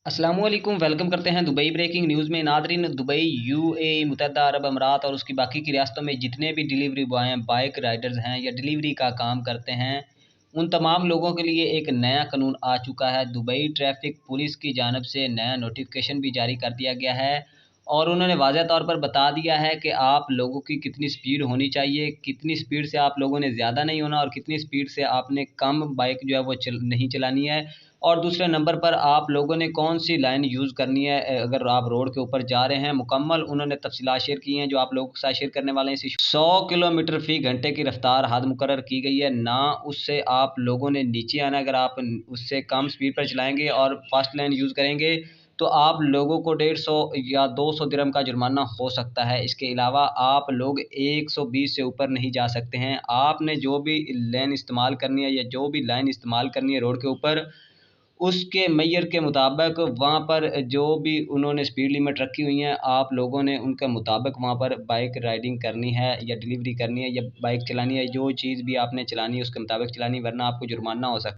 अस्सलामुअलैकुम वेलकम करते हैं दुबई ब्रेकिंग न्यूज़ में। नादरीन, दुबई, यूएई, मुत्तहदा अरब अमारात और उसकी बाकी की रियासतों में जितने भी डिलीवरी बॉय हैं, बाइक राइडर्स हैं या डिलीवरी का काम करते हैं, उन तमाम लोगों के लिए एक नया कानून आ चुका है। दुबई ट्रैफिक पुलिस की जानिब से नया नोटिफिकेशन भी जारी कर दिया गया है और उन्होंने वाज़ह तौर पर बता दिया है कि आप लोगों की कितनी स्पीड होनी चाहिए, कितनी स्पीड से आप लोगों ने ज़्यादा नहीं होना और कितनी स्पीड से आपने कम बाइक जो है वो नहीं चलानी है। और दूसरे नंबर पर आप लोगों ने कौन-सी लाइन यूज़ करनी है अगर आप रोड के ऊपर जा रहे हैं। मुकम्मल उन्होंने तफ़सीलात शेयर की हैं जो आप लोगों के साथ शेयर करने वाले हैं। इसी 100 किलोमीटर फ़ी घंटे की रफ़्तार हद मुकर्रर की गई है, ना उससे आप लोगों ने नीचे आना है। अगर आप उससे कम स्पीड पर चलाएँगे और फ़ास्ट लाइन यूज़ करेंगे तो आप लोगों को 150 या 200 दिरहम का जुर्माना हो सकता है। इसके अलावा आप लोग 120 से ऊपर नहीं जा सकते हैं। आपने जो भी लेन इस्तेमाल करनी है या जो भी लाइन इस्तेमाल करनी है रोड के ऊपर, उसके मेजर के मुताबिक वहाँ पर जो भी उन्होंने स्पीड लिमिट रखी हुई है, आप लोगों ने उनके मुताबिक वहाँ पर बाइक राइडिंग करनी है या डिलीवरी करनी है या बाइक चलानी है। जो चीज़ भी आपने चलानी है उसके मुताबिक चलानी है, वरना आपको जुर्माना हो सकता है।